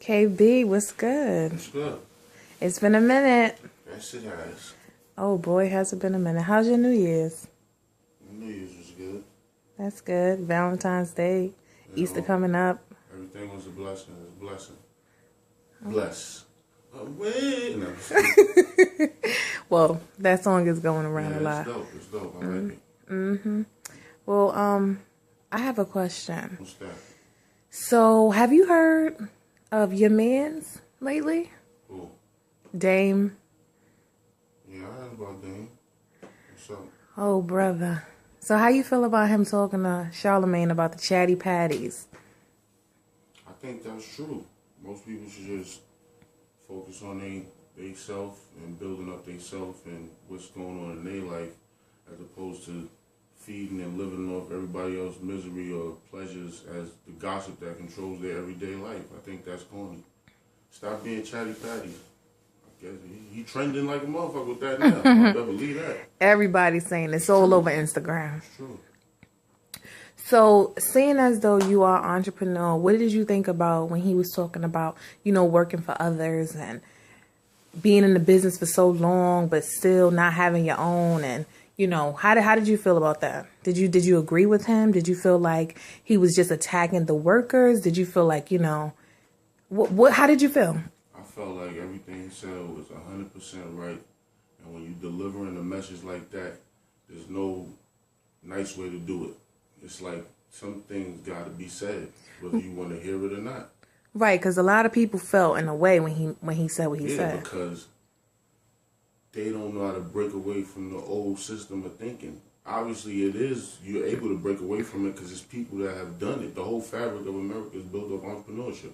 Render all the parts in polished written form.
KB, what's good? What's good? It's been a minute. Yes, it has. Oh boy, has it been a minute. How's your New Year's? New Year's was good. That's good. Valentine's Day, Easter coming up. Everything was a blessing. It was a blessing. Bless. Wait. No. Well, that song is going around a lot. It's dope. It's dope. I like it. Mm-hmm. Well, I have a question. What's that? So, have you heard of your mans lately? Who? Dame. Yeah, I heard about Dame. What's up? Oh, brother. So, how you feel about him talking to Charlemagne about the chatty patties? I think that's true. Most people should just focus on they self and building up they self and what's going on in their life, as opposed to feeding and living off everybody else's misery or pleasures as the gossip that controls their everyday life. I think that's corny. Stop being chatty patty. I guess he trending like a motherfucker with that now. I better believe that. Everybody's saying it's all over Instagram. It's true. So, seeing as though you are an entrepreneur, what did you think about when he was talking about, working for others and being in the business for so long, but still not having your own? And, how did you feel about that? Did you agree with him? Did you feel like he was just attacking the workers? Did you feel like, how did you feel? I felt like everything he said was 100% right. And when you're delivering a message like that, there's no nice way to do it. It's like some things got to be said, whether you want to hear it or not. Right, because a lot of people felt in a way when he said what he said. Yeah, because they don't know how to break away from the old system of thinking. Obviously, you're able to break away from it because it's people that have done it. The whole fabric of America is built up entrepreneurship.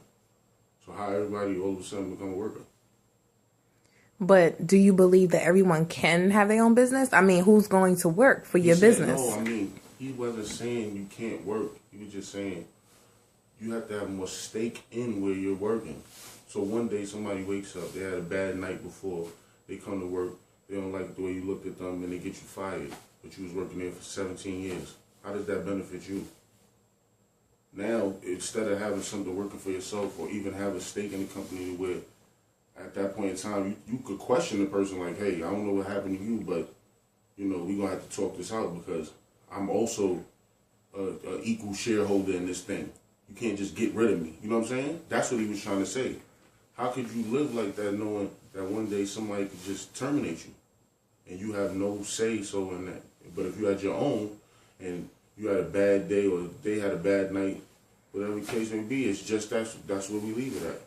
So how everybody all of a sudden become a worker? But do you believe that everyone can have their own business? I mean, who's going to work for your business? No, I mean, he wasn't saying you can't work. He was just saying you have to have more stake in where you're working. So one day somebody wakes up, they had a bad night before, they come to work, they don't like the way you looked at them, and they get you fired. But you was working there for 17 years. How does that benefit you? Now, instead of having something working for yourself or even have a stake in the company where at that point in time you could question the person like, hey, I don't know what happened to you, but we're going to have to talk this out because I'm also an equal shareholder in this thing. You can't just get rid of me. You know what I'm saying? That's what he was trying to say. How could you live like that knowing that one day somebody could just terminate you and you have no say-so in that? But if you had your own and you had a bad day or they had a bad night, whatever the case may be, it's just that's where we leave it at.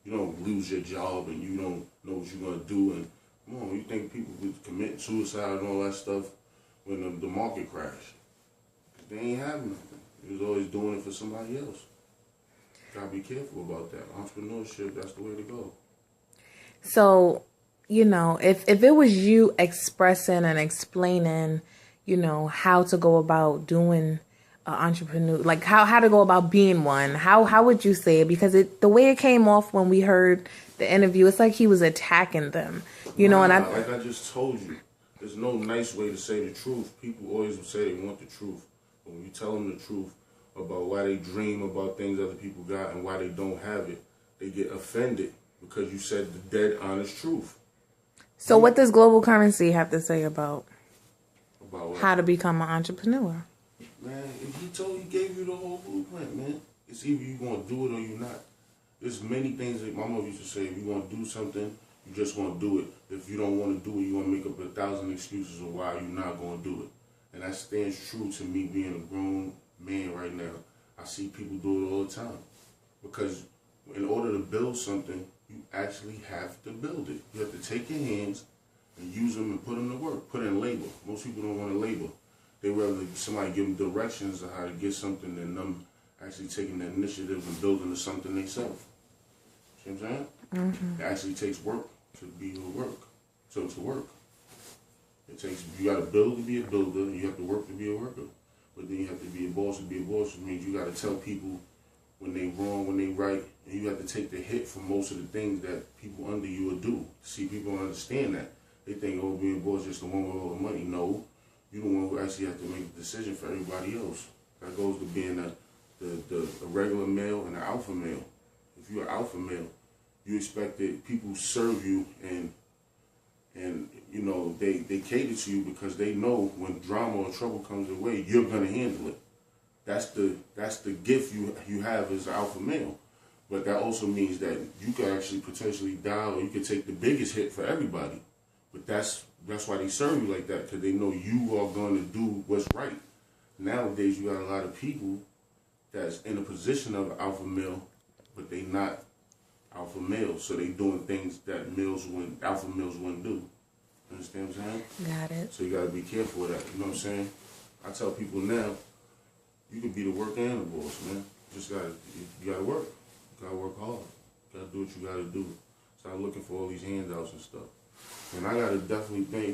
You don't lose your job and you don't know what you're going to do. And come on, you think people would commit suicide and all that stuff when the market crashed? They ain't having nothing. He was always doing it for somebody else. Gotta be careful about that. Entrepreneurship, that's the way to go. So, if it was you expressing and explaining, how to go about doing an entrepreneur, like how to go about being one, how would you say it? Because the way it came off when we heard the interview, it's like he was attacking them, and like I just told you, there's no nice way to say the truth. People always say they want the truth. But when you tell them the truth about why they dream about things other people got and why they don't have it, they get offended because you said the dead honest truth. So what does Globalcurrency have to say about what? How to become an entrepreneur? Man, if he gave you the whole blueprint, man. It's either you going to do it or you're not. There's many things that my mother used to say, if you want to do something, you just want to do it. If you don't want to do it, you're going to make up 1,000 excuses of why you're not going to do it. And that stands true to me being a grown man right now. I see people do it all the time. Because in order to build something, you actually have to build it. You have to take your hands and use them and put them to work. Put in labor. Most people don't want to labor. They rather somebody give them directions on how to get something than them actually taking the initiative and building to something themselves. See what I'm saying? Mm-hmm. It actually takes work to be able to work. So to work. You got to build to be a builder, and you have to work to be a worker. But then you have to be a boss to be a boss, which means you got to tell people when they wrong, when they right, and you have to take the hit for most of the things that people under you will do. See, people don't understand that. They think, oh, being a boss is just the one with all the money. No, you're the one who actually has to make the decision for everybody else. That goes to being a regular male and an alpha male. if you're an alpha male, you expect that people serve you and you know, they cater to you because they know when drama or trouble comes your way, you're gonna handle it. That's the gift you have as an alpha male. But that also means that you could actually potentially die, or you could take the biggest hit for everybody. But that's why they serve you like that, because they know you are going to do what's right. Nowadays, you got a lot of people that's in a position of alpha male, but they not alpha males, so they doing things that alpha males wouldn't do. Understand what I'm saying? Got it. So you got to be careful of that. You know what I'm saying? I tell people now, you can be the work and the boss, man. You gotta work. You gotta work hard. You gotta do what you gotta do. Stop looking for all these handouts and stuff. And I gotta definitely thank